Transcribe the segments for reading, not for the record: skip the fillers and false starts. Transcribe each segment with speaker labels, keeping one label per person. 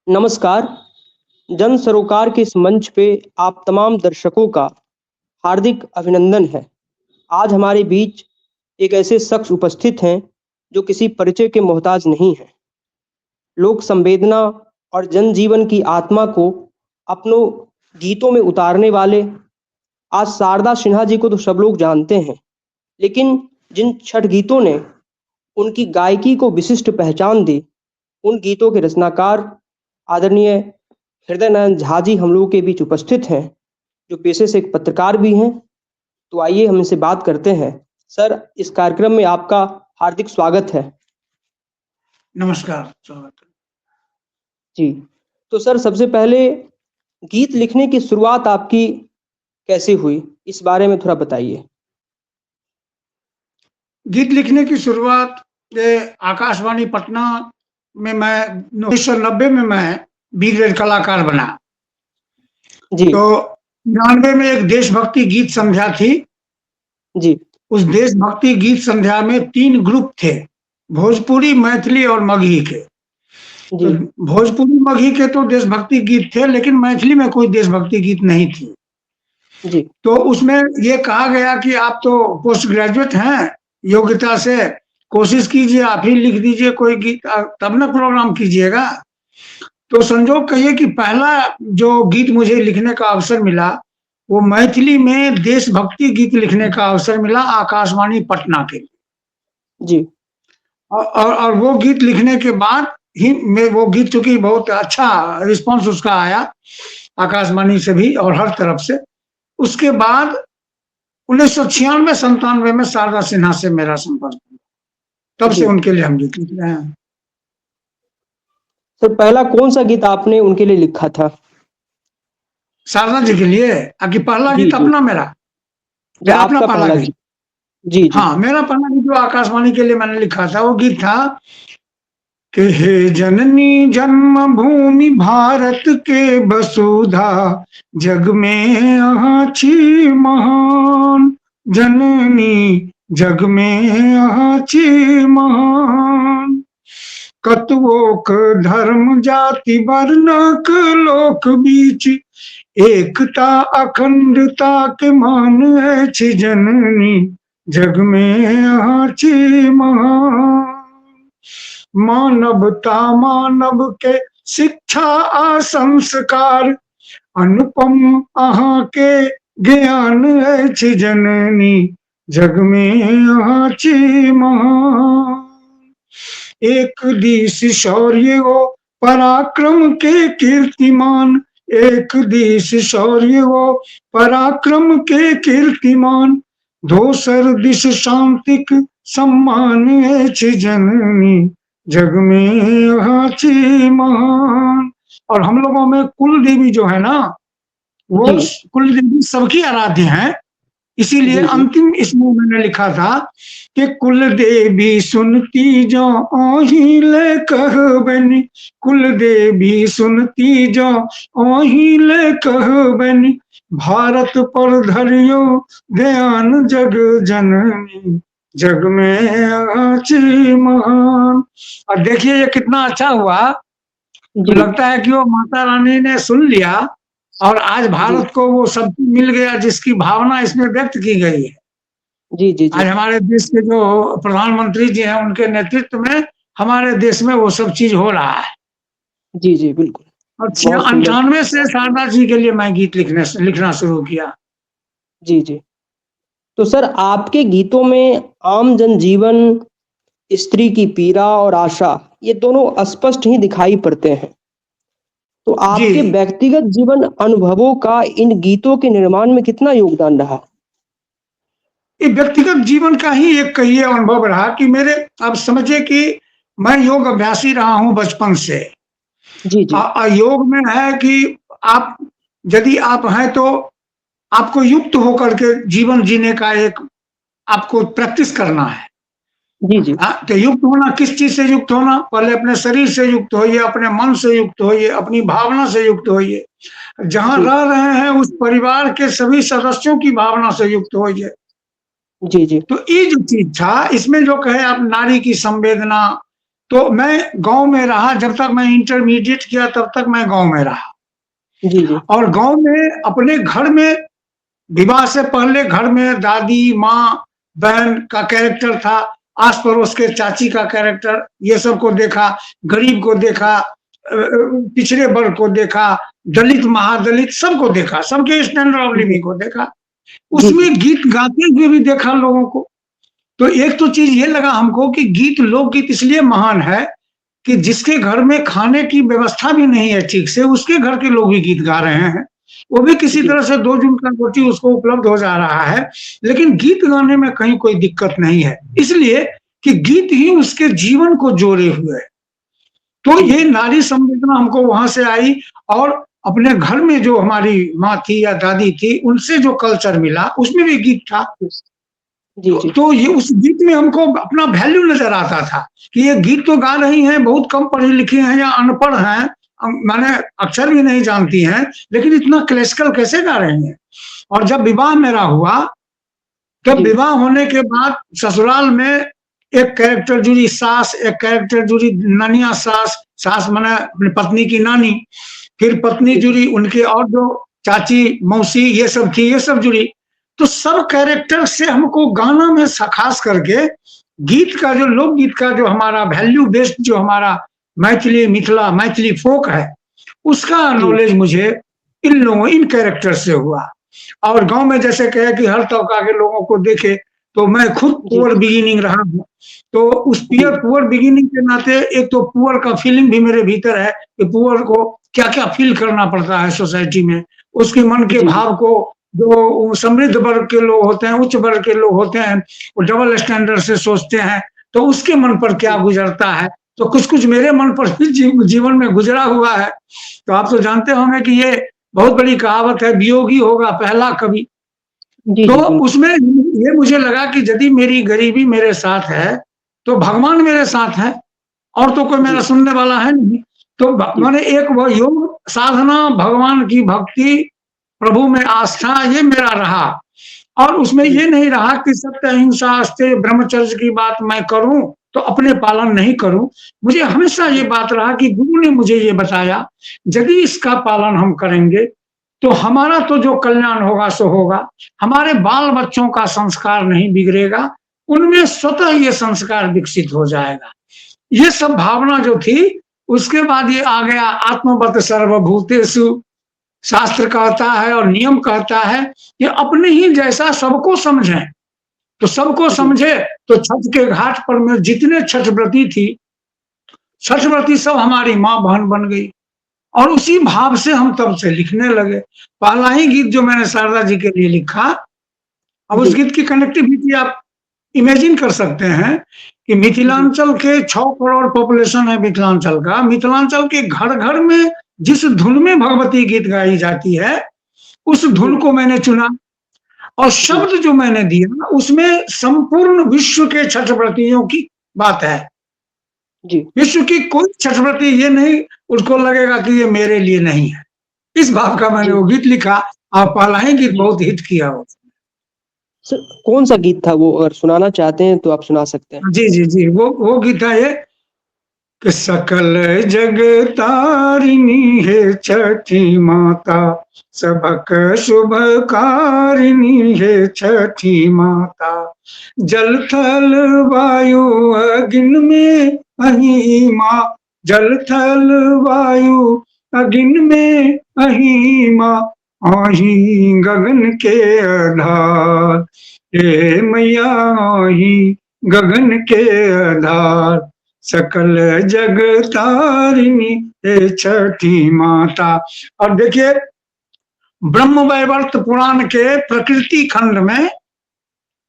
Speaker 1: नमस्कार। जन सरोकार के इस मंच पे आप तमाम दर्शकों का हार्दिक अभिनंदन है। आज हमारे बीच एक ऐसे शख्स उपस्थित हैं जो किसी परिचय के मोहताज नहीं हैं। लोक संवेदना और जनजीवन की आत्मा को अपनों गीतों में उतारने वाले आज शारदा सिन्हा जी को तो सब लोग जानते हैं, लेकिन जिन छठ गीतों ने उनकी गायकी को विशिष्ट पहचान दी, उन गीतों के रचनाकार आदरणीय हृदय नारायण झा जी हम लोगों के बीच उपस्थित हैं, जो पेशे से एक पत्रकार भी हैं। तो आइए हम इनसे बात करते हैं। सर, इस कार्यक्रम में आपका हार्दिक स्वागत है।
Speaker 2: नमस्कार, स्वागत है।
Speaker 1: जी, तो सर सबसे पहले गीत लिखने की शुरुआत आपकी कैसे हुई, इस बारे में थोड़ा बताइए।
Speaker 2: गीत लिखने की शुरुआत आकाशवाणी पटना में मैं 1990 में मैं बी ग्रेड कलाकार बना।
Speaker 1: जी
Speaker 2: तो 99 में एक देशभक्ति गीत संध्या थी।
Speaker 1: जी
Speaker 2: उस देशभक्ति गीत संध्या में 3 ग्रुप थे, भोजपुरी, मैथिली और मगही के। तो
Speaker 1: जी
Speaker 2: भोजपुरी मगही के तो देशभक्ति गीत थे, लेकिन मैथिली में कोई देशभक्ति गीत नहीं थी।
Speaker 1: जी
Speaker 2: तो उसमें ये कहा गया कि आप तो पोस्ट ग्रेजुएट हैं, योग्यता से कोशिश कीजिए, आप ही लिख दीजिए कोई गीत, तब ना प्रोग्राम कीजिएगा। तो संजोग कहिए कि पहला जो गीत मुझे लिखने का अवसर मिला, वो मैथिली में देशभक्ति गीत लिखने का अवसर मिला आकाशवाणी पटना के लिए।
Speaker 1: जी
Speaker 2: और वो गीत लिखने के बाद ही मैं वो गीत, चूंकि बहुत अच्छा रिस्पांस उसका आया आकाशवाणी से भी और हर तरफ से, उसके बाद 1996-97 में शारदा सिन्हा से मेरा संपर्क हुआ। तब से
Speaker 1: जी
Speaker 2: उनके लिए हम गीत लिख रहे हैं।
Speaker 1: सर, पहला कौन सा गीत आपने उनके लिए लिखा था?
Speaker 2: शारदा जी के लिए कि पहला
Speaker 1: जी
Speaker 2: गीत
Speaker 1: जी
Speaker 2: अपना मेरा
Speaker 1: जी
Speaker 2: मेरा अपना
Speaker 1: आपका
Speaker 2: पहला
Speaker 1: पहला
Speaker 2: गीत।
Speaker 1: गीत। जी जी
Speaker 2: हाँ, मेरा पहला गीत जो आकाशवाणी के लिए मैंने लिखा था, वो गीत था कि हे जननी जन्मभूमि भारत के वसुधा, जग में आछि महान जननी, जग में आछि महान। कतवोक धर्म जाति वर्णक लोक बीच, एकता अखंडता के मान अछि जननी, जग में आछि महान। मानवता मानव के शिक्षा आ संस्कार, अनुपम अहाँ के ज्ञान अछि जननी, जग में आछि महान। एक दिस शौर्य हो पराक्रम के कीर्तिमान, एक दिस शौर्य हो पराक्रम के कीर्तिमान, दोसर दिश शांतिक सम्मान अछि जननी, जग में आछि महान। और हम लोगों में कुल देवी जो है ना, वो
Speaker 1: जी
Speaker 2: कुल देवी सबकी आराध्य है। इसीलिए
Speaker 1: जी जी
Speaker 2: अंतिम इसमें मैंने लिखा था कि कुल देवी सुनती जो ओहिले कहबनी, कुल देवी सुनती जो ओहिले कहबनी, भारत पर धरियो ध्यान जग जननी, जग में आछि महान। और देखिए ये कितना अच्छा हुआ।
Speaker 1: जी
Speaker 2: लगता है कि वो माता रानी ने सुन लिया और आज
Speaker 1: जी
Speaker 2: भारत को वो सब मिल गया जिसकी भावना इसमें व्यक्त की गई है।
Speaker 1: जी जी जी
Speaker 2: आज हमारे देश के जो प्रधानमंत्री जी हैं, उनके नेतृत्व में हमारे देश में वो सब चीज हो रहा है।
Speaker 1: जी जी बिल्कुल।
Speaker 2: और
Speaker 1: बहुत सुंदर।
Speaker 2: 98 से शारदा जी के लिए मैं गीत लिखना शुरू किया।
Speaker 1: जी जी तो सर, आपके गीतों में आम जनजीवन, स्त्री की पीड़ा और आशा, ये दोनों स्पष्ट ही दिखाई पड़ते हैं। तो
Speaker 2: जी,
Speaker 1: आपके व्यक्तिगत जीवन अनुभवों का इन गीतों के निर्माण में कितना योगदान रहा?
Speaker 2: ये व्यक्तिगत जीवन का ही एक कहिए अनुभव रहा कि मेरे, अब समझिए कि मैं योग अभ्यासी रहा हूं बचपन से।
Speaker 1: जी जी
Speaker 2: योग में है कि आप, यदि आप हैं तो आपको युक्त होकर के जीवन जीने का एक आपको प्रैक्टिस करना है।
Speaker 1: जी जी
Speaker 2: तो युक्त होना, किस चीज से युक्त होना? पहले अपने शरीर से युक्त होइए, अपने मन से युक्त होइए, अपनी भावना से युक्त होइए। जहां
Speaker 1: जी
Speaker 2: रह रहे हैं उस परिवार के सभी सदस्यों की भावना से युक्त होइए।
Speaker 1: जी जी
Speaker 2: तो ये जो चीज था, इसमें जो कहे आप नारी की संवेदना, तो मैं गाँव में रहा, जब तक मैं इंटरमीडिएट किया तब तक मैं गाँव में रहा।
Speaker 1: जी, जी।
Speaker 2: और गाँव में अपने घर में विवाह से पहले घर में दादी, माँ, बहन का कैरेक्टर था, आस-पड़ोस के चाची का कैरेक्टर, ये सब को देखा, गरीब को देखा, पिछड़े वर्ग को देखा, दलित, महादलित सबको देखा, सबके स्टैंडर्ड ऑफ
Speaker 1: जी,
Speaker 2: लिविंग को देखा।
Speaker 1: जी, जी।
Speaker 2: उसमें गीत गाते हुए भी देखा लोगों को। तो एक तो चीज़ ये लगा हमको कि गीत, लोकगीत इसलिए महान है कि जिसके घर में खाने की व्यवस्था भी नहीं है ठीक से, उसके घर के लोग भी गीत गा रहे हैं। वो भी किसी
Speaker 1: जी,
Speaker 2: तरह से 2 जून का रोटी उसको उपलब्ध हो जा रहा है, लेकिन गीत गाने में कहीं कोई दिक्कत नहीं है। इसलिए कि गीत ही उसके जीवन को जोड़े हुए है। तो
Speaker 1: जी,
Speaker 2: ये नारी संवेदना हमको वहाँ से आई और अपने घर में जो हमारी माँ थी या दादी थी, उनसे जो कल्चर मिला, उसमें भी गीत था।
Speaker 1: जी, जी,
Speaker 2: तो ये उस गीत में हमको अपना वैल्यू नज़र आता था कि ये गीत तो गा रही हैं, बहुत कम पढ़ी-लिखी हैं या अनपढ़ हैं, माने अक्षर भी नहीं जानती हैं, लेकिन इतना क्लासिकल कैसे गा रही हैं? और जब विवाह मेरा हुआ, तब
Speaker 1: जी,
Speaker 2: विवाह होने के बाद ससुराल में एक कैरेक्टर जुड़ी सास, एक कैरेक्टर जुड़ी ननिया सास, सास माने अपनी पत्नी की नानी, फिर पत्नी
Speaker 1: जी, जी,
Speaker 2: जुड़ी, उनके और जो चाची, मौसी ये सब थी, ये सब जुड़ी। तो सब कैरेक्टर से हमको गाना में ख़ास करके गीत का जो लोकगीत का जो हमारा वैल्यू बेस्ड जो हमारा मैथिली, मिथिला, मैथिली फ़ोक है, उसका
Speaker 1: जी,
Speaker 2: नॉलेज मुझे इन लोगों, इन कैरेक्टर से हुआ। और गाँव में जैसे कहे कि हर तबका के लोगों को देखे, तो मैं खुद
Speaker 1: जी,
Speaker 2: पुअर बिगिनिंग रहा हूँ। तो उस
Speaker 1: जी,
Speaker 2: पुअर बिगिनिंग के नाते एक तो पुअर का फीलिंग भी मेरे भीतर है कि पुअर को क्या-क्या फ़ील करना पड़ता है सोसाइटी में। उसके मन के
Speaker 1: जी,
Speaker 2: भाव को जो समृद्ध वर्ग के लोग होते हैं, उच्च वर्ग के लोग होते हैं, वो डबल स्टैंडर्ड से सोचते हैं, तो उसके मन पर क्या
Speaker 1: जी,
Speaker 2: गुज़रता है। तो कुछ-कुछ मेरे मन पर भी जीवन में गुज़रा हुआ है। तो आप तो जानते होंगे कि ये बहुत बड़ी कहावत है, वियोगी होगा पहला कवि।
Speaker 1: जी,
Speaker 2: तो
Speaker 1: जी, बिल्कुल।
Speaker 2: उसमें ये मुझे लगा कि यदि मेरी गरीबी मेरे साथ है, तो भगवान मेरे साथ है और तो कोई मेरा
Speaker 1: जी,
Speaker 2: सुनने वाला है नहीं। तो
Speaker 1: जी,
Speaker 2: माने एक वो योग साधना, भगवान की भक्ति, प्रभु में आस्था ये मेरा रहा और उसमें
Speaker 1: जी,
Speaker 2: ये नहीं रहा कि सत्य, अहिंसा, अस्तेय, ब्रह्मचर्य की बात मैं करूँ, तो अपने पालन नहीं करूँ। मुझे हमेशा ये
Speaker 1: जी,
Speaker 2: बात रहा कि गुरु ने मुझे ये बताया, यदि इसका पालन हम करेंगे, तो हमारा तो जो कल्याण होगा सो होगा। हमारे बाल-बच्चों का संस्कार नहीं बिगड़ेगा, उनमें स्वतः ये संस्कार विकसित हो जाएगा। ये सब भावना जो थी, उसके बाद ये आ गया आत्मवत् सर्वभूतेषु, शास्त्र कहता है और नियम कहता है कि अपने ही जैसा सबको समझें। तो सबको
Speaker 1: जी,
Speaker 2: समझे तो छठ के घाट पर में जितने छठ व्रती थी, छठ व्रती सब हमारी माँ-बहन बन गई और उसी भाव से हम तब से लिखने लगे। पहला ही गीत जो मैंने शारदा जी के लिए लिखा, अब उस
Speaker 1: जी,
Speaker 2: गीत की कनेक्टिविटी आप इमेजिन कर सकते हैं कि
Speaker 1: जी,
Speaker 2: मिथिलांचल के 6 करोड़ पॉपुलेशन है मिथिलांचल का, मिथिलांचल के घर-घर में जिस धुन में भगवती गीत गाई जाती है, उस धुन
Speaker 1: जी,
Speaker 2: को मैंने चुना और
Speaker 1: जी,
Speaker 2: शब्द जो मैंने दिया उसमें संपूर्ण विश्व के छठ व्रतियों की बात है।
Speaker 1: जी।
Speaker 2: विश्व की कोई छठ व्रती ये नहीं उसको लगेगा कि ये मेरे लिए नहीं है। इस भाव का मैंने
Speaker 1: जी,
Speaker 2: वो गीत लिखा और पहला ही गीत
Speaker 1: जी।
Speaker 2: बहुत हिट किया वो।
Speaker 1: सर कौन-सा गीत था वो? अगर सुनाना चाहते हैं तो आप सुना सकते हैं।
Speaker 2: जी, जी, जी। वो गीत था ये कि सकल जग तारिणी है छठी माता, सबक शुभकारिणी है छठी माता। जल थल वायु अग्नि में महिमा, जल थल वायु अग्नि में महिमा, आही गगन के आधार, हे मैया आही गगन के आधार, सकल जग तारिणी हे छठी माता। और देखिए ब्रह्म वैवर्त पुराण के प्रकृति खंड में,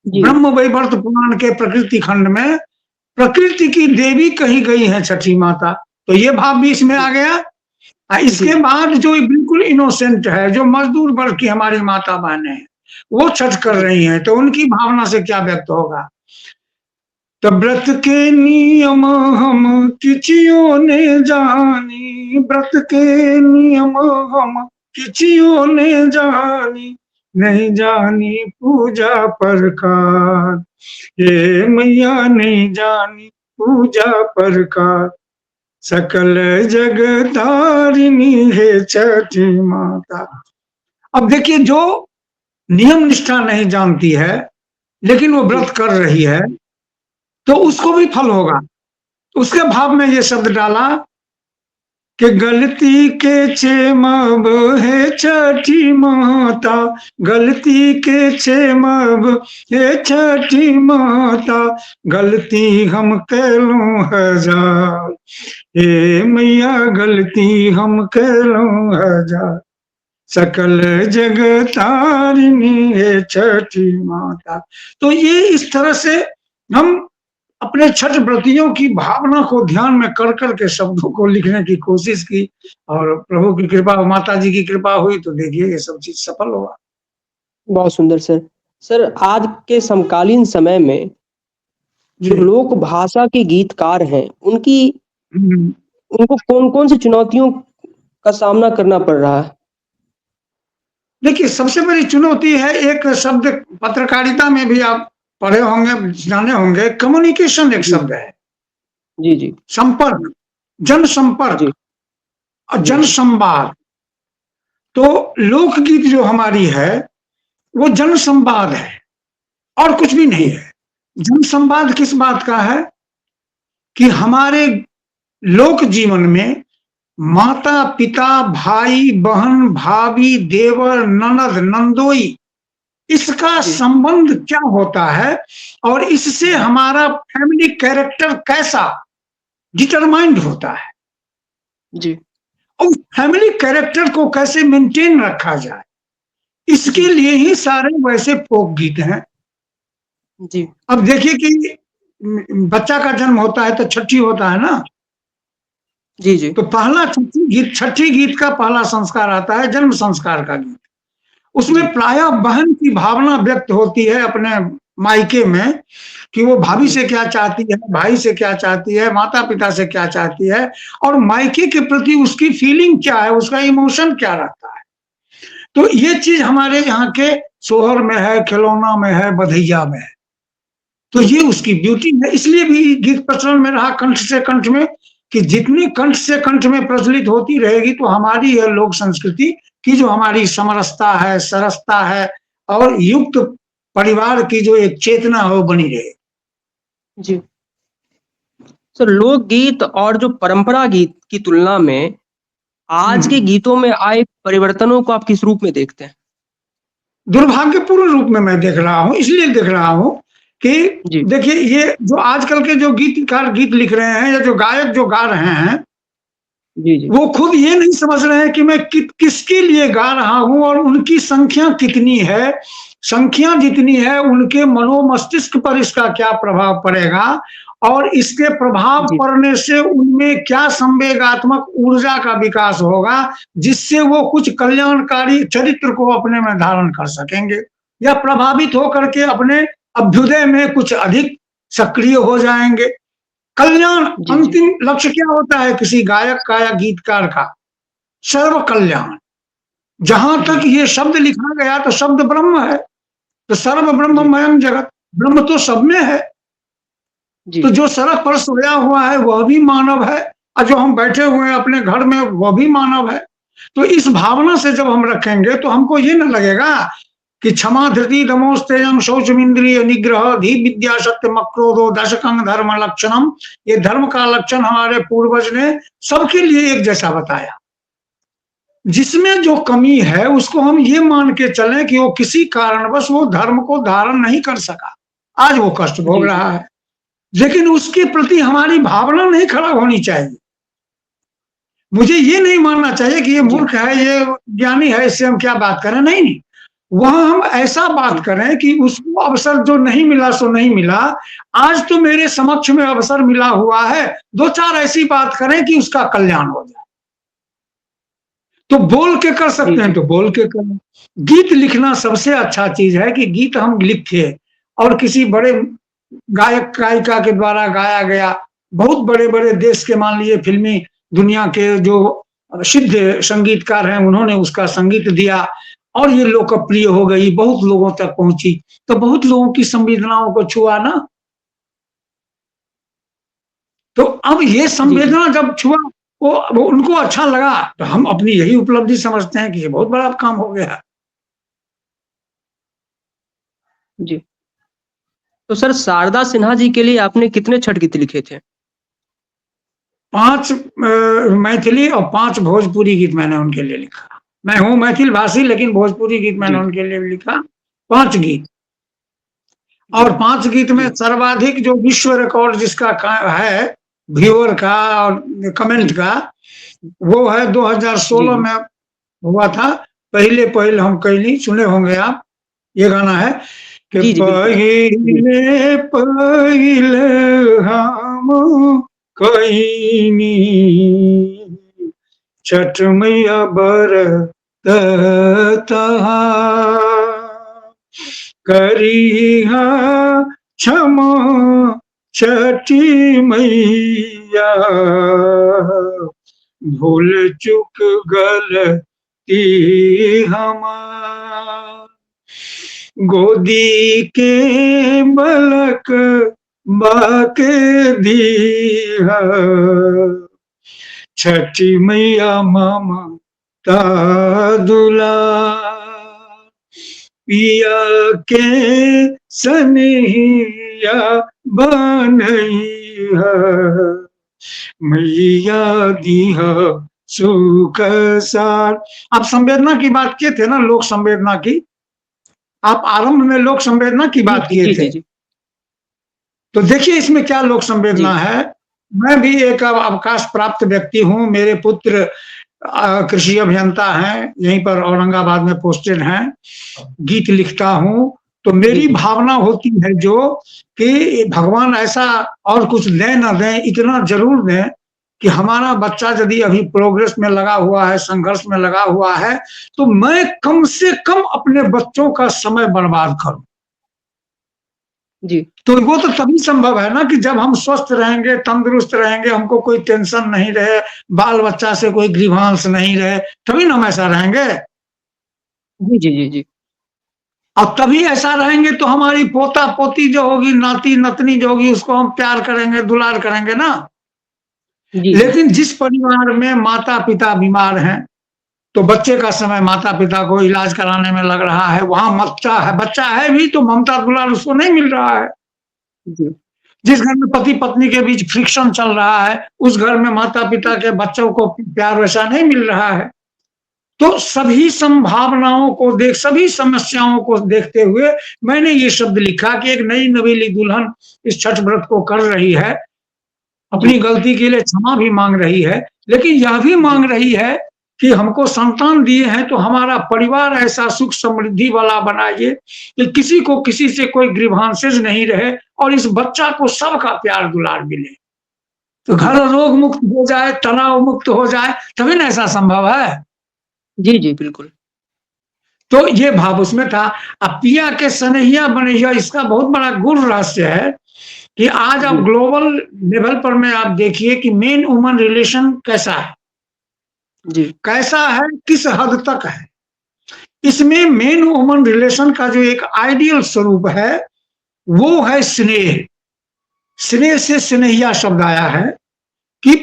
Speaker 1: जी,
Speaker 2: ब्रह्म वैवर्त पुराण के प्रकृति खंड में प्रकृति की देवी कही गई है छठी माता। तो ये भाव भी इसमें
Speaker 1: जी,
Speaker 2: आ गया।
Speaker 1: जी,
Speaker 2: इसके बाद जो बिल्कुल इनोसेंट है, जो मजदूर वर्ग की हमारी माता बहनें हैं, वो छठ कर
Speaker 1: जी,
Speaker 2: रही हैं, तो उनकी भावना से क्या व्यक्त होगा। तो व्रत के नियम हम किचियो ने जानी, व्रत के नियम हम किचियो ने जानी, नहीं जानी पूजा प्रकार, ये मैया नहीं जानी पूजा प्रकार, सकल जग तारिणी है छठी माता। अब देखिए, जो नियम निष्ठा नहीं जानती है लेकिन वो
Speaker 1: जी
Speaker 2: व्रत कर रही है, तो उसको भी फल होगा। उसके भाव में ये शब्द डाला कि गलती के क्षेमब है छठी माता, गलती के क्षेमब है छठी माता, गलती हम कैलूं हजार, हे मैया गलती हम कैलूं हजार, सकल जग तारिणी है छठी माता। तो ये इस तरह से हम अपने छठ व्रतियों की भावना को ध्यान में कर करके शब्दों को लिखने की कोशिश की, और प्रभु की कृपा, माता जी की कृपा हुई तो देखिए ये सब चीज सफल हुआ।
Speaker 1: बहुत सुंदर सर। सर, आज के समकालीन समय में जो
Speaker 2: जी।
Speaker 1: लोक भाषा के गीतकार हैं, उनकी
Speaker 2: हम्म।
Speaker 1: उनको कौन-कौन सी चुनौतियों का सामना करना पड़ रहा है?
Speaker 2: देखिए, सबसे बड़ी चुनौती है, एक शब्द पत्रकारिता में भी आप पढ़े होंगे, जाने होंगे, कम्युनिकेशन एक
Speaker 1: जी,
Speaker 2: शब्द है।
Speaker 1: जी, जी,
Speaker 2: संपर्क, जनसंपर्क
Speaker 1: जी,
Speaker 2: और
Speaker 1: जी,
Speaker 2: जनसंवाद। तो लोकगीत जो हमारी है वो जनसंवाद है और कुछ भी नहीं
Speaker 1: जी,
Speaker 2: है। जनसंवाद किस बात का है कि हमारे लोक जीवन में माता पिता, भाई बहन, भाभी, देवर, ननद, नंदोई, इसका
Speaker 1: जी,
Speaker 2: संबंध क्या होता है और इससे
Speaker 1: जी,
Speaker 2: हमारा फैमिली कैरेक्टर कैसा डिटरमाइंड होता है,
Speaker 1: जी,
Speaker 2: और फैमिली कैरेक्टर को कैसे मेंटेन रखा जाए, इसके
Speaker 1: जी,
Speaker 2: लिए ही सारे वैसे फोक गीत हैं।
Speaker 1: जी,
Speaker 2: अब देखिए कि बच्चा का जन्म होता है तो छठी होता है ना,
Speaker 1: जी, जी,
Speaker 2: तो पहला छठी गीत का पहला संस्कार आता है जन्म संस्कार का गीत। उसमें
Speaker 1: जी,
Speaker 2: प्रायः बहन की भावना व्यक्त होती है अपने मायके में, कि वो भाभी
Speaker 1: जी,
Speaker 2: से क्या चाहती है, भाई से क्या चाहती है, माता पिता से क्या चाहती है, और मायके के प्रति उसकी फीलिंग क्या है, उसका इमोशन क्या रहता है। तो ये चीज हमारे यहाँ के सोहर में है, खिलौना में है, बधैया में है। तो
Speaker 1: जी,
Speaker 2: ये उसकी ब्यूटी है, इसलिए भी गीत प्रचलन में रहा कंठ से कंठ में, कि जितनी कंठ से कंठ में प्रचलित होती रहेगी तो हमारी यह लोक संस्कृति की जो हमारी समरसता है, सरसता है, और युक्त परिवार की जो एक चेतना है वो बनी रहे।
Speaker 1: जी। सर, लोकगीत और जो परंपरा गीत की तुलना में आज के
Speaker 2: हम्म।
Speaker 1: गीतों में आए परिवर्तनों को आप किस रूप में देखते हैं?
Speaker 2: दुर्भाग्यपूर्ण रूप में मैं देख रहा हूँ, इसलिए देख रहा हूँ कि
Speaker 1: जी,
Speaker 2: देखिए, ये जो आजकल के जो गीतकार गीत लिख रहे हैं या जो गायक जो गा रहे हैं,
Speaker 1: जी, जी,
Speaker 2: वो खुद ये नहीं समझ रहे हैं कि मैं किसके लिए गा रहा हूं और उनकी संख्या कितनी है। संख्या जितनी है उनके मनोमस्तिष्क पर इसका क्या प्रभाव पड़ेगा, और इसके प्रभाव
Speaker 1: जी,
Speaker 2: पड़ने से उनमें क्या संवेगात्मक ऊर्जा का विकास होगा, जिससे वो कुछ कल्याणकारी चरित्र को अपने में धारण कर सकेंगे, या प्रभावित होकर के अपने अभ्युदय में कुछ अधिक सक्रिय हो जाएंगे। कल्याण
Speaker 1: जी, जी,
Speaker 2: अंतिम लक्ष्य क्या होता है किसी गायक का या गीतकार का? सर्व कल्याण। जहां
Speaker 1: जी,
Speaker 2: तक ये शब्द लिखा गया तो शब्द ब्रह्म है, तो सर्व
Speaker 1: जी,
Speaker 2: ब्रह्ममयम जगत, ब्रह्म तो सब में है। तो
Speaker 1: जी,
Speaker 2: जो सड़क पर सोया हुआ है वह भी मानव है, और जो हम बैठे हुए हैं अपने घर में वह भी मानव है। तो इस भावना से जब हम रखेंगे तो हमको ये न लगेगा कि क्षमा धृति दमोस्तेजम शौचमिंद्रिय निग्रह धी विद्या सत्य मक्रोधो दशकं धर्म लक्षणम, ये धर्म का लक्षण हमारे पूर्वज ने सबके लिए एक जैसा बताया। जिसमें जो कमी है उसको हम ये मान के चलें कि वो किसी कारणवश वो धर्म को धारण नहीं कर सका, आज वो कष्ट भोग
Speaker 1: जी, जी,
Speaker 2: रहा है, लेकिन उसके प्रति हमारी भावना नहीं खराब होनी चाहिए। मुझे ये नहीं मानना चाहिए कि ये
Speaker 1: जी,
Speaker 2: मूर्ख है, ये ज्ञानी है, इससे हम क्या बात करें, नहीं नहीं। वहां हम ऐसा बात
Speaker 1: जी,
Speaker 2: करें कि उसको अवसर जो नहीं मिला सो नहीं मिला, आज तो मेरे समक्ष में अवसर मिला हुआ है, दो चार ऐसी बात करें कि उसका कल्याण हो जाए। तो बोल के कर
Speaker 1: जी,
Speaker 2: सकते हैं
Speaker 1: जी,
Speaker 2: तो बोल के करें। गीत लिखना सबसे अच्छा चीज है कि गीत हम लिखे और किसी बड़े गायक गायिका के द्वारा गाया गया, बहुत बड़े बड़े देश के मान लीजिए फिल्मी दुनिया के जो सिद्ध संगीतकार हैं उन्होंने उसका संगीत दिया और ये लोकप्रिय हो गई, बहुत लोगों तक पहुंची, तो बहुत लोगों की संवेदनाओं को छुआ ना। तो अब ये
Speaker 1: जी, जी।
Speaker 2: संवेदना जब छुआ, वो उनको अच्छा लगा, तो हम अपनी यही उपलब्धि समझते हैं कि ये बहुत बड़ा काम हो गया।
Speaker 1: जी। तो सर शारदा सिन्हा जी के लिए आपने कितने छठ गीत लिखे थे?
Speaker 2: 5 मैथिली और 5 भोजपुरी गीत मैंने उनके लिए लिखा। मैं हूँ मैथिल भाषी, लेकिन भोजपुरी गीत मैंने
Speaker 1: जी,
Speaker 2: उनके लिए लिखा, 5 गीत।
Speaker 1: जी,
Speaker 2: और 5 गीत में
Speaker 1: जी,
Speaker 2: सर्वाधिक जो विश्व रिकॉर्ड जिसका है, व्यूअर का और कमेंट
Speaker 1: जी,
Speaker 2: का, वो है
Speaker 1: जी,
Speaker 2: 2016
Speaker 1: जी।
Speaker 2: में हुआ था। पहिले पहिल हम कैली, सुने होंगे आप, ये गाना है कि
Speaker 1: जी, जी, बिल्कुल। जी,
Speaker 2: पहिले पहिल हम कैनी छठ मैया बरत तहार, करिहा क्षमा छठी मैया, भूल चूक गलती हमार, गोदी के बलक बाके दीहा, छठी मैया ममता दुलार, पिया के सनहिया बनैहा, मैया दीहा सुख सार। आप संवेदना की बात किए थे ना, लोक संवेदना की, आप आरंभ में लोक संवेदना की
Speaker 1: जी,
Speaker 2: बात
Speaker 1: जी,
Speaker 2: किए
Speaker 1: जी,
Speaker 2: थे।
Speaker 1: जी,
Speaker 2: तो देखिए इसमें क्या लोक संवेदना
Speaker 1: जी,
Speaker 2: है। मैं भी एक अवकाश प्राप्त व्यक्ति हूँ। मेरे पुत्र कृषि अभियंता हैं, यहीं पर औरंगाबाद में पोस्टेड हैं। गीत लिखता हूँ, तो
Speaker 1: जी,
Speaker 2: मेरी
Speaker 1: जी,
Speaker 2: भावना होती है जो कि भगवान ऐसा और कुछ दें ना दें, इतना ज़रूर दें कि हमारा बच्चा यदि अभी प्रोग्रेस में लगा हुआ है, संघर्ष में लगा हुआ है, तो मैं कम से कम अपने बच्चों का समय बर्बाद करूँ।
Speaker 1: जी,
Speaker 2: तो वो तो तभी संभव है ना कि जब हम स्वस्थ रहेंगे, तंदुरुस्त रहेंगे, हमको कोई टेंशन नहीं रहे, बाल-बच्चा से कोई ग्रीवांस नहीं रहे, तभी ना हम ऐसा रहेंगे।
Speaker 1: जी, जी, जी, जी,
Speaker 2: और तभी ऐसा रहेंगे तो हमारी पोता-पोती जो होगी, नाती-नतनी जो होगी, उसको हम प्यार करेंगे, दुलार करेंगे ना।
Speaker 1: जी, जी,
Speaker 2: लेकिन जिस परिवार में माता-पिता बीमार हैं, तो बच्चे का समय माता-पिता को इलाज कराने में लग रहा है, वहाँ बच्चा है भी तो ममता दुलार उसको नहीं मिल रहा है।
Speaker 1: जी,
Speaker 2: जिस घर में पति-पत्नी के बीच फ्रिक्शन चल रहा है, उस घर में माता-पिता के बच्चों को प्यार वैसा नहीं मिल रहा है। तो सभी संभावनाओं को सभी समस्याओं को देखते हुए मैंने ये शब्द लिखा कि एक नई नवेली दुल्हन इस छठ व्रत को कर रही है, अपनी
Speaker 1: जी,
Speaker 2: गलती के लिए क्षमा भी माँग रही है, लेकिन यह भी
Speaker 1: जी,
Speaker 2: माँग रही है कि हमको संतान दिए हैं तो हमारा परिवार ऐसा सुख समृद्धि वाला बनाइए कि किसी को किसी से कोई ग्रीवांसेस नहीं रहे और इस बच्चा को सबका प्यार दुलार मिले। तो
Speaker 1: जी,
Speaker 2: घर रोग मुक्त हो जाए, तनाव मुक्त हो जाए, तभी ना ऐसा संभव है।
Speaker 1: जी, जी, बिल्कुल।
Speaker 2: तो ये भाव उसमें था। अब पिया के सनहिया बनहिया, इसका बहुत बड़ा गूढ़ रहस्य है कि आज आप
Speaker 1: जी,
Speaker 2: ग्लोबल लेवल पर में आप देखिए कि मेन वुमन रिलेशन कैसा है,
Speaker 1: जी,
Speaker 2: कैसा है, किस हद तक है। इसमें मेन वुमन रिलेशन का जो एक आइडियल स्वरूप है, वो है स्नेह। स्नेह से स्नेहिया शब्द आया है कि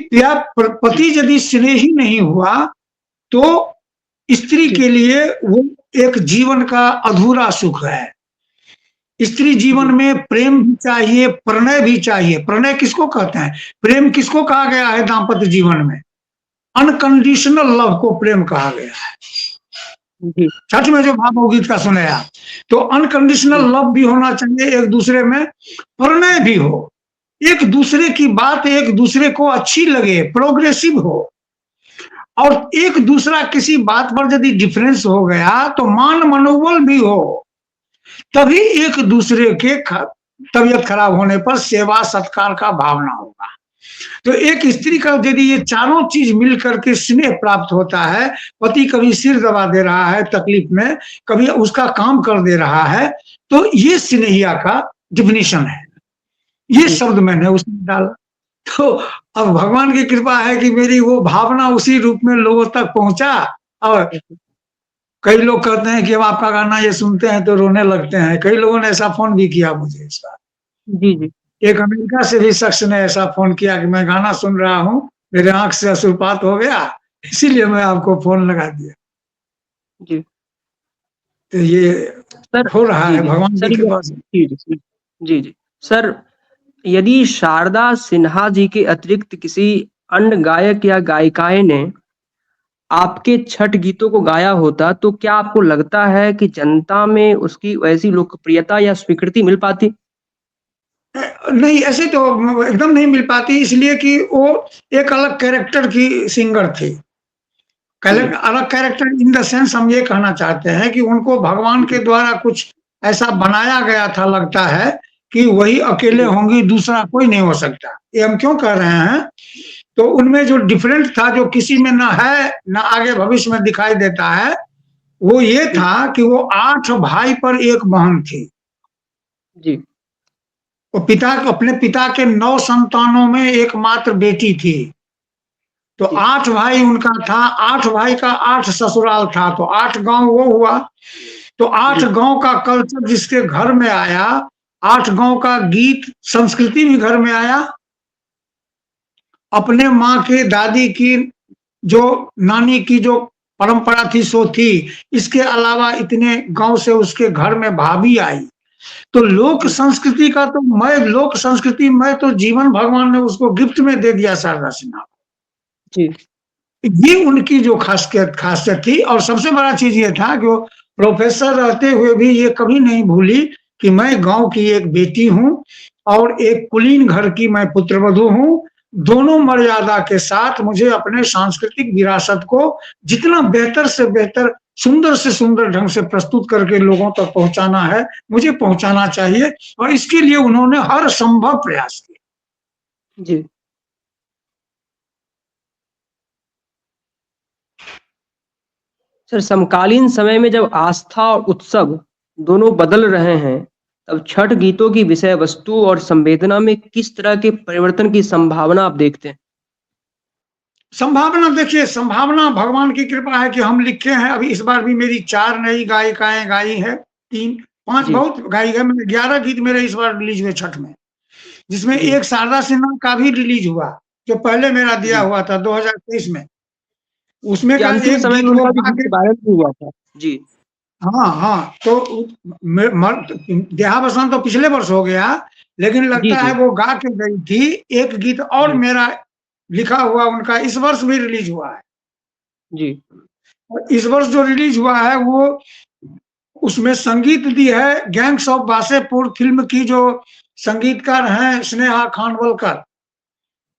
Speaker 2: पति यदि स्नेही नहीं हुआ, तो स्त्री
Speaker 1: जी,
Speaker 2: के लिए वो एक जीवन का अधूरा सुख है। स्त्री जीवन
Speaker 1: जी,
Speaker 2: में प्रेम भी चाहिए, प्रणय भी चाहिए। प्रणय किसको कहते हैं? प्रेम किसको कहा गया है दाम्पत्य जीवन में? अनकंडीशनल लव को प्रेम कहा गया है।
Speaker 1: जी,
Speaker 2: सच में जो भावगीत का सुने आप, तो अनकंडीशनल
Speaker 1: जी,
Speaker 2: लव भी होना चाहिए एक दूसरे में, प्रणय भी हो, एक दूसरे की बात एक दूसरे को अच्छी लगे, प्रोग्रेसिव हो। और एक दूसरा किसी बात पर यदि डिफरेंस हो गया तो मान मनोबल भी हो, तभी एक दूसरे के तबीयत खराब होने पर सेवा सत्कार का भावना होगा। तो एक स्त्री का यदि ये चारों चीज मिल करके स्नेह प्राप्त होता है, पति कभी सिर दबा दे रहा है तकलीफ में, कभी उसका काम कर दे रहा है, तो ये स्नेहिया का डिफिनीशन है। ये
Speaker 1: जी,
Speaker 2: शब्द मैंने उसमें डाला। तो अब भगवान की कृपा है कि मेरी वो भावना उसी रूप में लोगों तक पहुंचा। और कई लोग कहते हैं कि अब आपका गाना ये सुनते हैं तो रोने लगते हैं। कई लोगों ने ऐसा फ़ोन भी किया मुझे इस बार।
Speaker 1: जी, जी,
Speaker 2: एक अमेरिका से भी शख्स ने ऐसा फ़ोन किया कि मैं गाना सुन रहा हूँ, मेरे आँख से अश्रुपात हो गया, इसीलिए मैं आपको फ़ोन लगा दिया।
Speaker 1: जी।
Speaker 2: तो ये
Speaker 1: सर
Speaker 2: हो रहा
Speaker 1: जी,
Speaker 2: है
Speaker 1: जी।
Speaker 2: भगवान जी
Speaker 1: सर
Speaker 2: के
Speaker 1: ये
Speaker 2: पास।
Speaker 1: जी, जी। जी, जी। सर यदि शारदा सिन्हा जी के अतिरिक्त किसी अन्य गायक या गायिकाएँ ने आपके छठ गीतों को गाया होता, तो क्या आपको लगता है कि जनता में उसकी वैसी लोकप्रियता या स्वीकृति मिल पाती?
Speaker 2: नहीं ऐसे तो एकदम नहीं मिल पाती इसलिए कि वो एक अलग कैरेक्टर की सिंगर थी।
Speaker 1: जी,
Speaker 2: अलग कैरेक्टर इन द सेंस हम ये कहना चाहते हैं कि उनको भगवान के
Speaker 1: जी,
Speaker 2: द्वारा कुछ ऐसा बनाया गया था लगता है कि वही अकेले
Speaker 1: जी,
Speaker 2: होंगी, दूसरा कोई नहीं हो सकता। ये हम क्यों कह रहे हैं? तो उनमें जो डिफरेंट था, जो किसी में ना है, ना आगे भविष्य में दिखाई देता है, वो ये
Speaker 1: जी,
Speaker 2: था कि वो 8 भाई पर 1 बहन थी।
Speaker 1: जी,
Speaker 2: वो अपने पिता के 9 संतानों में एकमात्र बेटी थी। तो
Speaker 1: जी,
Speaker 2: 8 भाई उनका था, 8 भाई का 8 ससुराल था, तो 8 गाँव वो हुआ। तो 8
Speaker 1: जी,
Speaker 2: गाँव का कल्चर जिसके घर में आया, 8 गाँव का गीत, संस्कृति भी घर में आया। अपने माँ की, दादी की, जो नानी की जो परंपरा थी सो थी। इसके अलावा इतने गाँव से उसके घर में भाभी आई। तो लोक
Speaker 1: जी,
Speaker 2: संस्कृति का तो लोक संस्कृति मैं तो जीवन भगवान ने उसको गिफ्ट में दे दिया शारदा सिन्हा।
Speaker 1: जी,
Speaker 2: ये उनकी जो खासियत थी और सबसे बड़ा चीज़ ये था कि वो प्रोफ़ेसर रहते हुए भी ये कभी नहीं भूली कि मैं गाँव की एक बेटी हूँ और एक कुलीन घर की मैं पुत्रवधू हूँ। दोनों मर्यादा के साथ मुझे अपने सांस्कृतिक विरासत को जितना बेहतर से बेहतर, सुंदर से सुंदर ढंग से प्रस्तुत करके लोगों तक पहुँचाना है, मुझे पहुँचाना चाहिए और इसके लिए उन्होंने हर संभव प्रयास किए।
Speaker 1: जी। सर समकालीन समय में जब आस्था और उत्सव दोनों बदल रहे हैं, तब छठ गीतों की विषय वस्तु और संवेदना में किस तरह के परिवर्तन की संभावना आप देखते हैं?
Speaker 2: संभावना देखिए, संभावना भगवान की कृपा है कि हम लिखे हैं, अभी इस बार भी मेरी 4 नई गायिकाएँ गाई हैं, 3 5
Speaker 1: जी,
Speaker 2: बहुत गाई है, मैंने 11 गीत मेरे इस बार रिलीज़ हुए छठ में, जिसमें
Speaker 1: जी,
Speaker 2: एक शारदा सिन्हा का भी रिलीज़ हुआ, जो पहले मेरा दिया
Speaker 1: जी।
Speaker 2: हुआ था 2023 में। उसमें
Speaker 1: जी,
Speaker 2: का
Speaker 1: अंतिम
Speaker 2: एक
Speaker 1: समय
Speaker 2: गीत
Speaker 1: में
Speaker 2: वो
Speaker 1: उनका भी
Speaker 2: गा
Speaker 1: गीत
Speaker 2: के
Speaker 1: वायरल भी हुआ था। जी,
Speaker 2: हाँ, हाँ, तो म मर देहावसान तो पिछले वर्ष हो गया, लेकिन
Speaker 1: जी,
Speaker 2: लगता है
Speaker 1: जी,
Speaker 2: वो गा के गई थी, एक गीत और
Speaker 1: जी,
Speaker 2: मेरा लिखा हुआ उनका इस वर्ष भी रिलीज़ हुआ है।
Speaker 1: जी,
Speaker 2: और इस वर्ष जो रिलीज़ हुआ है वो उसमें संगीत दी है गैंग्स ऑफ वासेपुर फ़िल्म की जो संगीतकार हैं स्नेहा खानवलकर,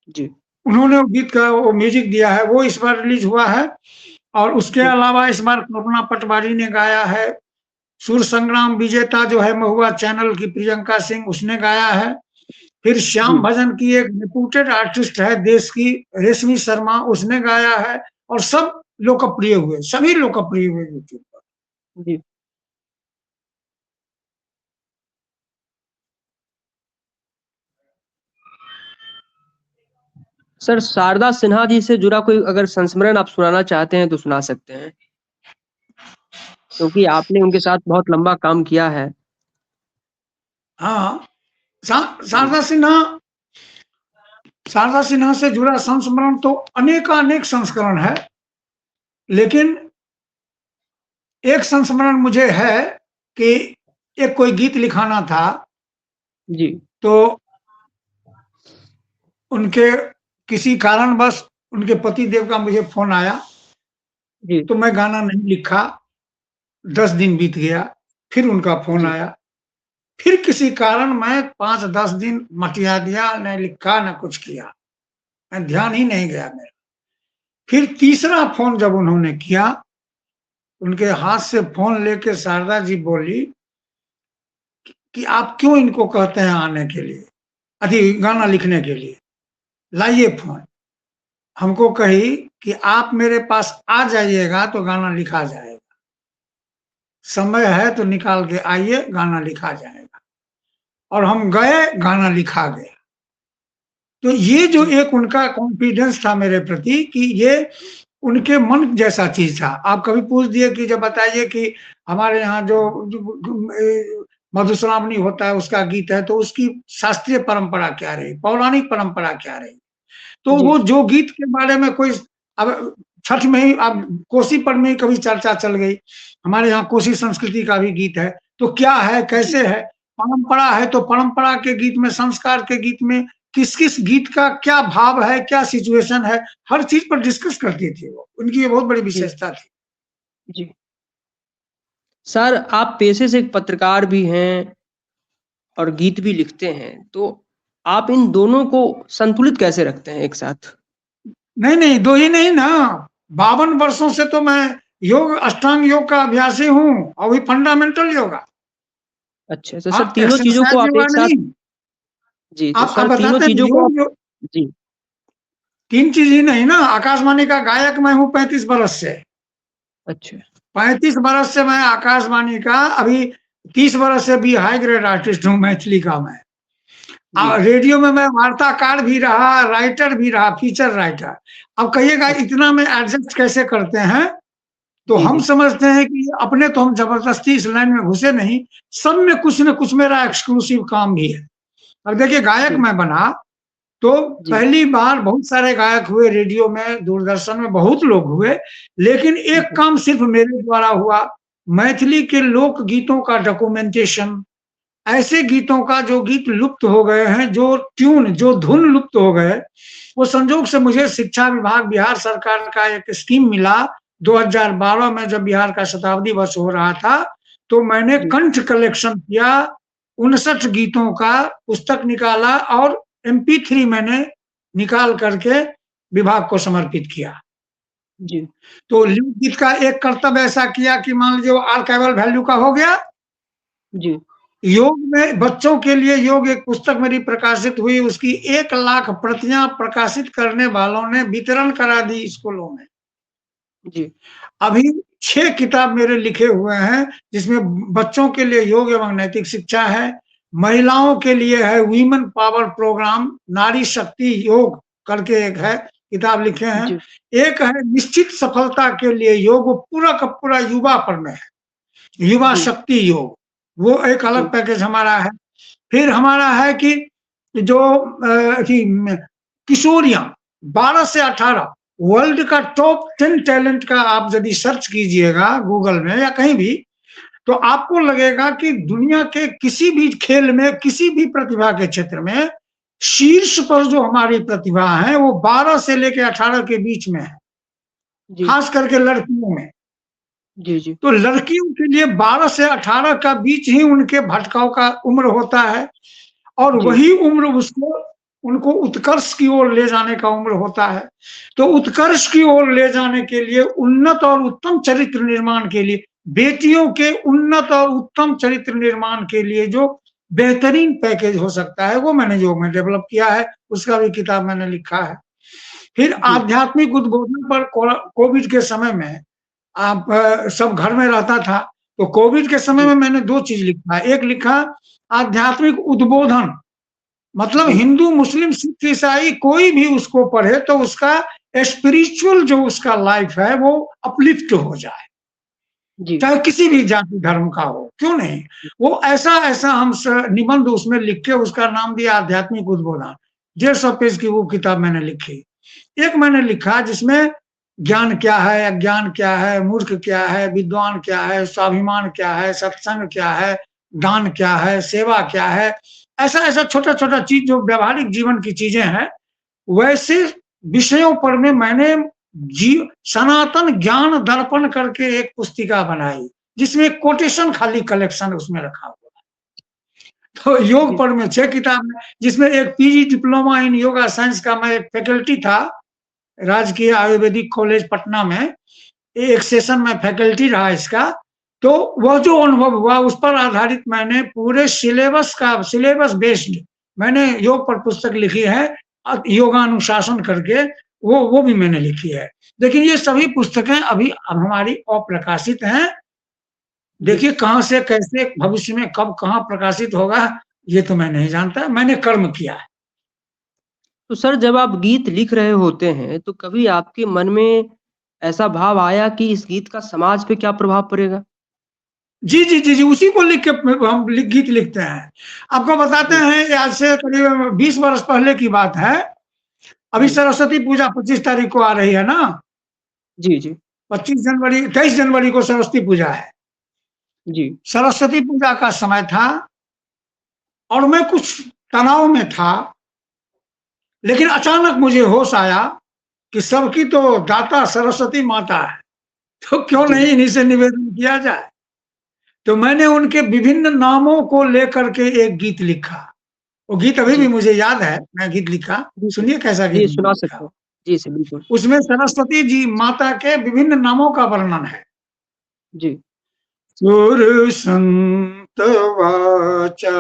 Speaker 1: जी,
Speaker 2: उन्होंने वो गीत का वो म्यूज़िक दिया है, वो इस बार रिलीज़ हुआ है। और उसके
Speaker 1: जी,
Speaker 2: अलावा इस बार कल्पना पटवारी ने गाया है, सुर संग्राम विजेता जो है महुआ चैनल की प्रियंका सिंह उसने गाया है। फिर श्याम
Speaker 1: जी,
Speaker 2: भजन की एक रिप्यूटेड आर्टिस्ट है देश की रेशमी शर्मा उसने गाया है और सब लोकप्रिय हुए, सभी लोकप्रिय हुए यूट्यूब पर।
Speaker 1: जी। सर शारदा सिन्हा जी से जुड़ा कोई अगर संस्मरण आप सुनाना चाहते हैं तो सुना सकते हैं, क्योंकि आपने उनके साथ बहुत लंबा काम किया है।
Speaker 2: हाँ,
Speaker 1: जी,
Speaker 2: शारदा सिन्हा से जुड़ा संस्मरण तो अनेकानेक संस्करण है, लेकिन एक संस्मरण मुझे है कि एक कोई गीत लिखाना था,
Speaker 1: जी,
Speaker 2: तो उनके किसी कारणवश उनके पतिदेव का मुझे फ़ोन आया,
Speaker 1: जी,
Speaker 2: तो मैं गाना नहीं लिखा, 10 दिन बीत गया, फिर उनका फ़ोन
Speaker 1: जी,
Speaker 2: आया, फिर किसी कारण मैं 5-10 दिन मटिया दिया, न लिखा न कुछ किया, मैं ध्यान ही नहीं गया मेरा। फिर तीसरा फ़ोन जब उन्होंने किया, उनके हाथ से फ़ोन लेके शारदा जी बोली कि आप क्यों इनको कहते हैं आने के लिए? गाना लिखने के लिए, लाइए फ़ोन। हमको कही कि आप मेरे पास आ जाइएगा तो गाना लिखा जाएगा। समय है तो निकाल के आइए, गाना लिखा जाएगा। और हम गए, गाना लिखा गया। तो ये जो
Speaker 1: जी,
Speaker 2: एक उनका कॉन्फिडेंस था मेरे प्रति कि ये उनके मन जैसा चीज़ था। आप कभी पूछ दिए कि जब बताइए कि हमारे यहाँ जो मधुश्रावणी होता है, उसका गीत है, तो उसकी शास्त्रीय परंपरा क्या रही, पौराणिक परंपरा क्या रही। तो
Speaker 1: जी,
Speaker 2: वो जो गीत के बारे में कोई अब छठ में ही, अब कोसी पर में ही कभी चर्चा चल गई, हमारे यहाँ कोसी संस्कृति का भी गीत है, तो क्या है,
Speaker 1: जी,
Speaker 2: कैसे है, परंपरा है, तो परंपरा के गीत में, संस्कार के गीत में किस किस गीत का क्या भाव है, क्या सिचुएशन है, हर चीज पर डिस्कस करती थी वो, उनकी ये बहुत बड़ी
Speaker 1: जी,
Speaker 2: विशेषता थी।
Speaker 1: जी। सर, आप पेशे से एक पत्रकार भी हैं और गीत भी लिखते हैं, तो आप इन दोनों को संतुलित कैसे रखते हैं एक साथ?
Speaker 2: नहीं नहीं, दो ही नहीं ना, 52 वर्षों से तो मैं योग, अष्टांग योग का अभ्यासी हूँ, और भी फंडामेंटल योगा।
Speaker 1: अच्छा, तो सर
Speaker 2: हाँ,
Speaker 1: तीनों चीज़ों को
Speaker 2: एक्सरसाइज
Speaker 1: आप
Speaker 2: योगा
Speaker 1: एक साथ।
Speaker 2: नहीं।
Speaker 1: जी, तो
Speaker 2: आप
Speaker 1: सर तीनों
Speaker 2: बताते
Speaker 1: चीज़ों को आप।
Speaker 2: योग जो तीन चीज ही नहीं ना, आकाशवाणी का गायक मैं हूँ 35 बरस से।
Speaker 1: अच्छा,
Speaker 2: 35 बरस से मैं आकाशवाणी का, अभी 30 बरस से भी हाई ग्रेड आर्टिस्ट हूँ मैथिली का मैं।
Speaker 1: जी,
Speaker 2: रेडियो में मैं वार्ताकार भी रहा, राइटर भी रहा, फीचर राइटर। अब कहिएगा
Speaker 1: अच्छा।
Speaker 2: इतना में एडजस्ट कैसे करते हैं, तो
Speaker 1: जी,
Speaker 2: हम
Speaker 1: जी,
Speaker 2: समझते हैं कि अपने तो हम जबरदस्ती इस लाइन में घुसे नहीं, सब में कुछ न कुछ मेरा एक्सक्लूसिव काम भी है। अब देखिए, गायक
Speaker 1: जी,
Speaker 2: मैं बना तो
Speaker 1: जी,
Speaker 2: पहली बार बहुत सारे गायक हुए, रेडियो में, दूरदर्शन में बहुत लोग हुए, लेकिन एक
Speaker 1: जी,
Speaker 2: काम सिर्फ मेरे द्वारा हुआ, मैथिली के लोक गीतों का डॉक्यूमेंटेशन। ऐसे गीतों का जो गीत लुप्त हो गए हैं, जो ट्यून, जो धुन लुप्त हो गए, वो संजोग से मुझे शिक्षा विभाग, बिहार सरकार का एक स्कीम मिला 2012 में, जब बिहार का शताब्दी वर्ष हो रहा था, तो मैंने
Speaker 1: जी,
Speaker 2: कंठ कलेक्शन किया, 59 गीतों का पुस्तक निकाला, और MP3 मैंने निकाल करके विभाग को समर्पित किया।
Speaker 1: जी,
Speaker 2: तो लोकगीत का एक कर्तव्य ऐसा किया कि मान लीजिए वो आर्काइवल वैल्यू का हो गया।
Speaker 1: जी,
Speaker 2: योग में बच्चों के लिए योग एक पुस्तक मेरी प्रकाशित हुई, उसकी 1 लाख प्रतियां प्रकाशित करने वालों ने वितरण करा दी स्कूलों में।
Speaker 1: जी,
Speaker 2: अभी 6 किताब मेरे लिखे हुए हैं, जिसमें बच्चों के लिए योग एवं नैतिक शिक्षा है, महिलाओं के लिए है वीमेन पावर प्रोग्राम, नारी शक्ति योग करके एक है, किताब लिखे हैं।
Speaker 1: जी,
Speaker 2: एक है निश्चित सफलता के लिए योग, वो पूरा का पूरा युवा पर में है, युवा
Speaker 1: जी,
Speaker 2: शक्ति योग, वो एक अलग
Speaker 1: जी,
Speaker 2: पैकेज हमारा है। फिर हमारा है कि जो किशोरियां 12 से 18, वर्ल्ड का टॉप 10 टैलेंट का आप यदि सर्च कीजिएगा गूगल में या कहीं भी, तो आपको लगेगा कि दुनिया के किसी भी खेल में, किसी भी प्रतिभा के क्षेत्र में शीर्ष पर जो हमारी प्रतिभा है, वो 12 से लेकर 18 के बीच में है,
Speaker 1: जी,
Speaker 2: खास करके लड़कियों में।
Speaker 1: जी, जी,
Speaker 2: तो लड़कियों के लिए 12 से 18 का बीच ही उनके भटकाव का उम्र होता है, और
Speaker 1: जी,
Speaker 2: वही उम्र उसको, उनको उत्कर्ष की ओर ले जाने का उम्र होता है। तो उत्कर्ष की ओर ले जाने के लिए, उन्नत और उत्तम चरित्र निर्माण के लिए, बेटियों के उन्नत और उत्तम चरित्र निर्माण के लिए जो बेहतरीन पैकेज हो सकता है, वो मैंने योग में डेवलप किया है, उसका भी किताब मैंने लिखा है। फिर
Speaker 1: जी,
Speaker 2: आध्यात्मिक उद्बोधन पर, कोविड के समय में आप सब घर में रहता था, तो कोविड के समय
Speaker 1: जी,
Speaker 2: में मैंने 2 चीज लिखा। एक लिखा आध्यात्मिक उद्बोधन, मतलब
Speaker 1: जी,
Speaker 2: हिंदू, मुस्लिम, सिख, ईसाई कोई भी उसको पढ़े तो उसका स्पिरिचुअल जो उसका लाइफ है वो अपलिफ्ट हो जाए,
Speaker 1: जी,
Speaker 2: चाहे किसी भी जाति धर्म का हो, क्यों नहीं। वो ऐसा ऐसा हम निबंध उसमें लिख के उसका नाम दिया आध्यात्मिक उद्बोधन। 150 पेज की वो किताब मैंने लिखी। एक मैंने लिखा जिसमें ज्ञान क्या है, अज्ञान क्या है, मूर्ख क्या है, विद्वान क्या है, स्वाभिमान क्या है, सत्संग क्या है, दान क्या है, सेवा क्या है, ऐसा ऐसा छोटा छोटा चीज जो व्यवहारिक जीवन की चीजें हैं, वैसे विषयों पर में मैंने जीव सनातन ज्ञान दर्पण करके एक पुस्तिका बनाई, जिसमें कोटेशन खाली कलेक्शन उसमें रखा हुआ। तो योग
Speaker 1: जी,
Speaker 2: पर में 6 किताब में, जिसमें एक PG diploma in yoga science का मैं एक फैकल्टी था, राजकीय आयुर्वेदिक कॉलेज पटना में, एक सेशन में फैकल्टी रहा इसका। तो वह जो अनुभव हुआ उस पर आधारित मैंने पूरे सिलेबस बेस्ड मैंने योग पर पुस्तक लिखी है, योगानुशासन करके, वो भी मैंने लिखी है। लेकिन ये सभी पुस्तकें अभी अब हमारी अप्रकाशित हैं।
Speaker 1: जी।
Speaker 2: देखिए कहाँ से कैसे भविष्य में कब कहाँ प्रकाशित होगा, ये तो मैं नहीं जानता, मैंने कर्म किया है।
Speaker 1: तो सर, जब आप गीत लिख रहे होते हैं, तो कभी आपके मन में ऐसा भाव आया कि इस गीत का समाज पे क्या प्रभाव पड़ेगा?
Speaker 2: जी, जी, जी, जी, उसी को लिख के हम गीत लिखते हैं। आपको बताते
Speaker 1: जी,
Speaker 2: हैं, आज से करीब 20 वर्ष पहले की बात है। अभी
Speaker 1: जी,
Speaker 2: सरस्वती पूजा 25 तारीख को आ रही है ना।
Speaker 1: जी, जी,
Speaker 2: 25 जनवरी, 23 जनवरी को सरस्वती पूजा है।
Speaker 1: जी,
Speaker 2: सरस्वती पूजा का समय था और मैं कुछ तनाव में था, लेकिन अचानक मुझे होश आया कि सबकी तो दाता सरस्वती माता है, तो क्यों
Speaker 1: जी,
Speaker 2: नहीं इन्हीं से निवेदन किया जाए। तो मैंने उनके विभिन्न नामों को लेकर के एक गीत लिखा। वो गीत अभी भी
Speaker 1: जी,
Speaker 2: मुझे याद है, मैं गीत लिखा।
Speaker 1: जी, सर।
Speaker 2: सुनिए कैसा गीत
Speaker 1: जी,
Speaker 2: मैंने
Speaker 1: सुना सकते
Speaker 2: लिखा।
Speaker 1: हैं। जी, सर, बिल्कुल।
Speaker 2: उसमें सरस्वती जी माता के विभिन्न नामों का वर्णन है।
Speaker 1: जी,
Speaker 2: सुर संत वाचा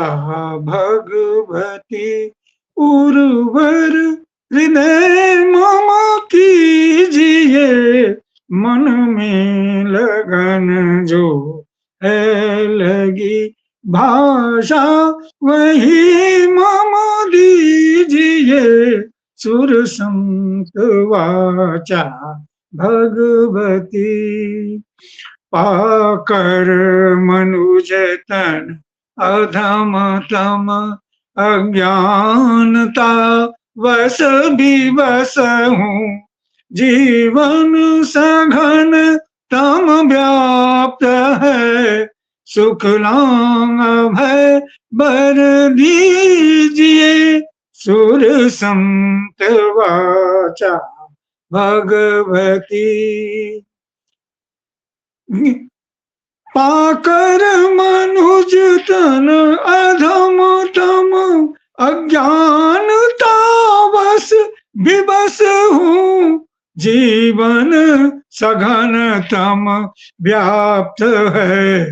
Speaker 2: भगवती उर्वर हृदय मम कीजिए, मन में लगन जो है लगी, भाषा वही मम दीजिए, सुर संत वाचा भगवती। पाकर मनुज तन अधम तम अज्ञानता, वस विवस हूँ जीवन सघन तम व्याप्त है, सुख लांग भय बर दीजिए, सुर संत वाचा भगवती। पाकर मनुज तन अधम तम अज्ञानता, बस विबस हूँ जीवन सघन तम व्याप्त है,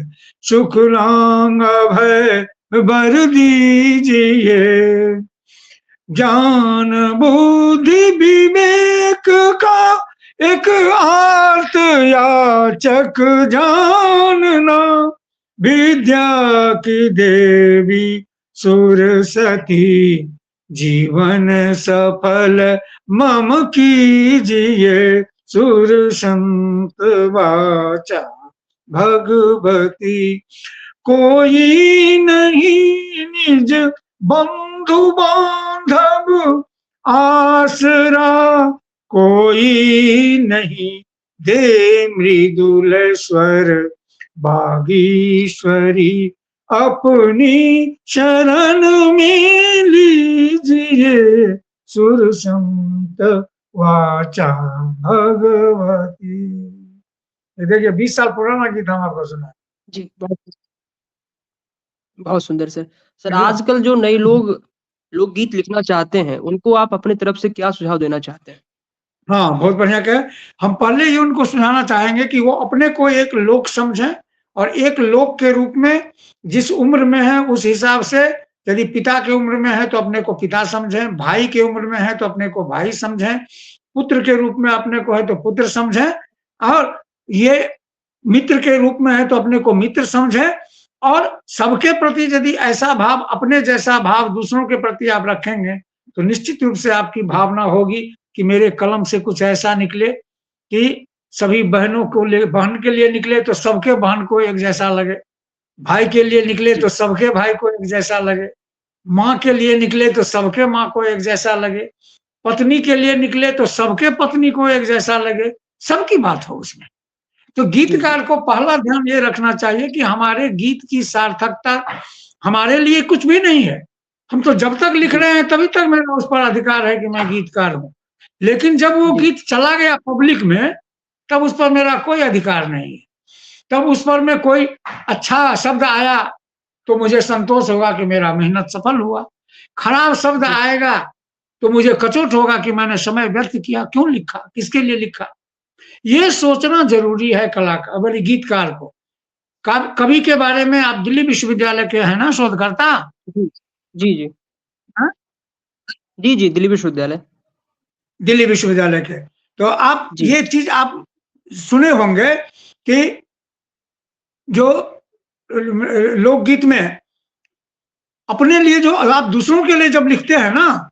Speaker 2: सुख लांग भय बर दीजिए, ज्ञान बुद्धि विवेक का एक आर्त याचक जानना, विद्या की देवी सुरसती, जीवन सफल मम कीजिए, सुर संत वाचा भगवती। कोई नहीं निज बंधु बांधव आसरा, कोई नहीं दे मृदुल स्वर बागीश्वरी, अपनी शरण में लीजिए, सुर संत वाचा भगवती। ये देखिए 20 साल पुराना गीत हम आपको सुना।
Speaker 1: जी, बहुत बहुत सुंदर सर। सर,
Speaker 2: देखिए
Speaker 1: आजकल जो नए लोग गीत लिखना चाहते हैं, उनको आप अपनी तरफ से क्या सुझाव देना चाहते हैं?
Speaker 2: हाँ, बहुत बढ़िया कहे। हम पहले ही उनको सुझाना चाहेंगे कि वो अपने को एक लोक समझें और एक लोक के रूप में जिस उम्र में है उस हिसाब से, यदि पिता की उम्र में है तो अपने को पिता समझें, भाई की उम्र में है तो अपने को भाई समझें, पुत्र के रूप में अपने को है तो पुत्र समझें, और ये मित्र के रूप में है तो अपने को मित्र समझें। और सबके प्रति यदि ऐसा भाव, अपने जैसा भाव दूसरों के प्रति आप रखेंगे, तो निश्चित रूप से आपकी भावना होगी कि मेरे कलम से कुछ ऐसा निकले कि सभी बहनों को ले, बहन के लिए निकले तो सबके बहन को एक जैसा लगे, भाई के लिए निकले
Speaker 1: जी,
Speaker 2: तो सबके भाई को एक जैसा लगे, माँ के लिए निकले तो सबके माँ को एक जैसा लगे, पत्नी के लिए निकले तो सबके पत्नी को एक जैसा लगे, सबकी बात हो उसमें। तो
Speaker 1: जी, जी,
Speaker 2: गीतकार को पहला ध्यान ये रखना चाहिए कि हमारे गीत की सार्थकता हमारे लिए कुछ भी नहीं है। हम तो जब तक लिख
Speaker 1: जी,
Speaker 2: रहे हैं तभी तक मेरा उस पर अधिकार है कि मैं गीतकार हूँ। लेकिन जब वो
Speaker 1: जी,
Speaker 2: गीत चला गया पब्लिक में, तब उस पर मेरा कोई अधिकार नहीं है। तब उस पर में कोई अच्छा शब्द आया तो मुझे संतोष होगा कि मेरा मेहनत सफल हुआ। खराब शब्द
Speaker 1: जी,
Speaker 2: आएगा तो मुझे कचोट होगा कि मैंने समय व्यर्थ किया, क्यों लिखा, किसके लिए लिखा। ये सोचना ज़रूरी है कलाकार, बल्कि गीतकार को। कवि के बारे में आप दिल्ली विश्वविद्यालय के हैं ना शोधकर्ता?
Speaker 1: जी, जी, जी,
Speaker 2: हाँ?
Speaker 1: जी, जी, दिल्ली विश्वविद्यालय।
Speaker 2: दिल्ली विश्वविद्यालय के। तो आप
Speaker 1: जी,
Speaker 2: ये चीज़ आप सुने होंगे कि जो लोकगीत में अपने लिए जो आप दूसरों के लिए जब लिखते हैं ना,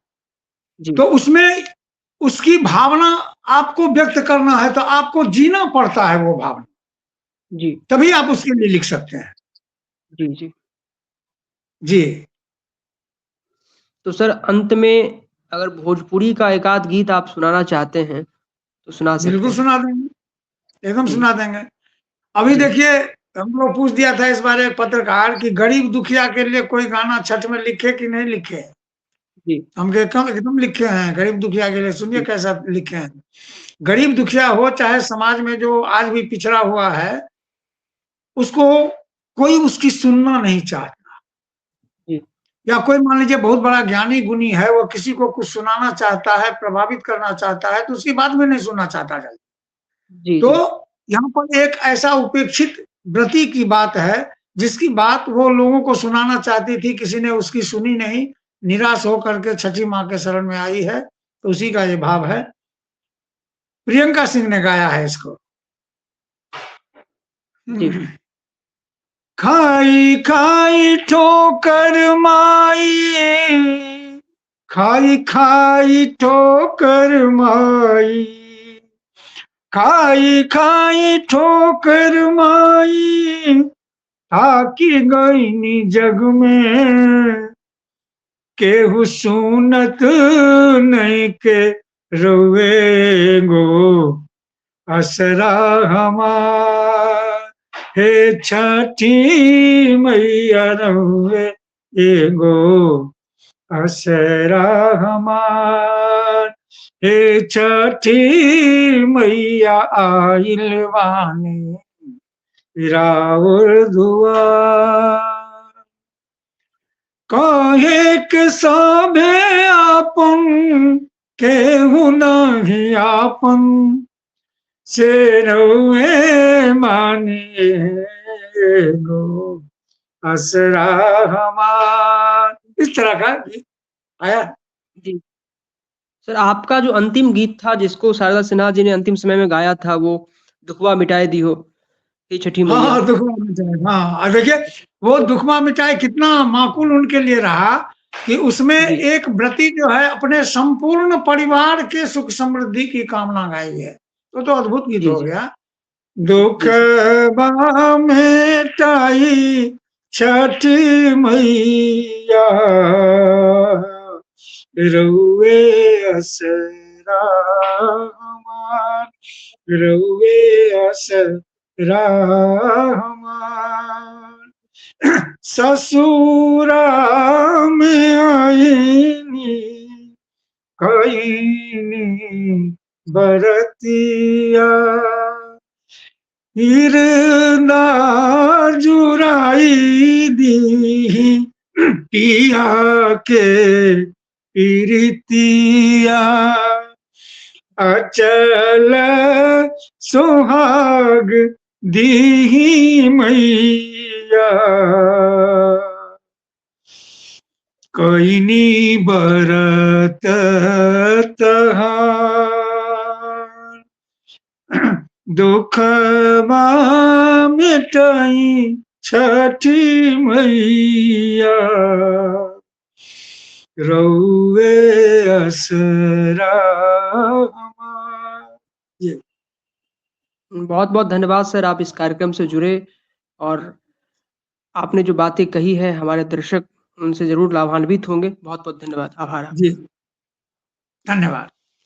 Speaker 1: जी,
Speaker 2: तो उसमें उसकी भावना आपको व्यक्त करना है, तो आपको जीना पड़ता है वो भावना,
Speaker 1: जी,
Speaker 2: तभी आप उसके लिए लिख सकते हैं।
Speaker 1: जी, जी।
Speaker 2: जी।
Speaker 1: तो सर अंत में अगर भोजपुरी का एक आध गीत आप सुनाना चाहते हैं, तो सुना सकते
Speaker 2: बिल्कुल
Speaker 1: हैं।
Speaker 2: सुना देंगे, एकदम
Speaker 1: जी,
Speaker 2: सुना देंगे। अभी
Speaker 1: जी,
Speaker 2: देखिए, हमको पूछ दिया था इस बार एक पत्रकार कि गरीब दुखिया के लिए कोई गाना छठ में लिखे कि नहीं लिखे?
Speaker 1: जी,
Speaker 2: हम कहे एकदम एकदम लिखे हैं, गरीब दुखिया के लिए सुनिए
Speaker 1: जी,
Speaker 2: कैसा लिखे हैं। गरीब दुखिया हो चाहे समाज में जो आज भी पिछड़ा हुआ है, उसको कोई उसकी सुनना नहीं चाहता।
Speaker 1: जी,
Speaker 2: या कोई मान लीजिए बहुत बड़ा ज्ञानी गुणी है, वो किसी को कुछ सुनाना चाहता है, प्रभावित करना चाहता है, तो उसकी बात भी नहीं सुनना चाहता जल्दी।
Speaker 1: जी,
Speaker 2: तो
Speaker 1: जी,
Speaker 2: यहाँ पर एक ऐसा उपेक्षित व्रती की बात है, जिसकी बात वो लोगों को सुनाना चाहती थी, किसी ने उसकी सुनी नहीं, निराश होकर के छठी माँ के शरण में आई है, तो उसी का ये भाव है। प्रियंका सिंह ने गाया है इसको।
Speaker 1: जी,
Speaker 2: खाई खाई ठोकर माई, खाई खाई ठोकर माई, खाई खाई ठोकर माई, आकी गईनी जग में, केहू सुनत नहीं के रोवे गो असरा हमार, हे छठी मैया रोवे एगो असरा हमार, हे छठी मैया आइल बानी राउर दुआर, काहे के सभे आपन केहू नहीं आपन, से रउए मानिए गो असरा हमार। इस तरह का गीत आया।
Speaker 1: जी। सर आपका जो अंतिम गीत था जिसको शारदा सिन्हा जी ने अंतिम समय में गाया था वो दुखवा मिटाए दी हो, हे छठी
Speaker 2: हाँ,
Speaker 1: मैया।
Speaker 2: हाँ, दुखमा मिटाए, हाँ, और देखिए वो दुखमा मिटाए कितना माकूल उनके लिए रहा कि उसमें
Speaker 1: जी,
Speaker 2: एक व्रती जो है अपने संपूर्ण परिवार के सुख समृद्धि की कामना गाई है, तो अद्भुत गीत
Speaker 1: जी,
Speaker 2: हो
Speaker 1: जी,
Speaker 2: गया। दुख
Speaker 1: जी, सर।
Speaker 2: मिटाई छठी मैया, रउए असरा हमार, रउए असरा हमार, ससुरा में आईनी कईनी बरतिया, हिरना जुराई दी पिया के पीरितिया, अचल सुहाग दी मैया, कईनी बरत तहार, दुख मिटाई छठी मैया, रउए असरा हमार। ये
Speaker 1: बहुत-बहुत धन्यवाद सर आप इस कार्यक्रम से जुड़े और आपने जो बातें कही है हमारे दर्शक उनसे ज़रूर लाभान्वित होंगे। बहुत-बहुत धन्यवाद। आभार
Speaker 2: जी,
Speaker 1: आपका।
Speaker 2: धन्यवाद।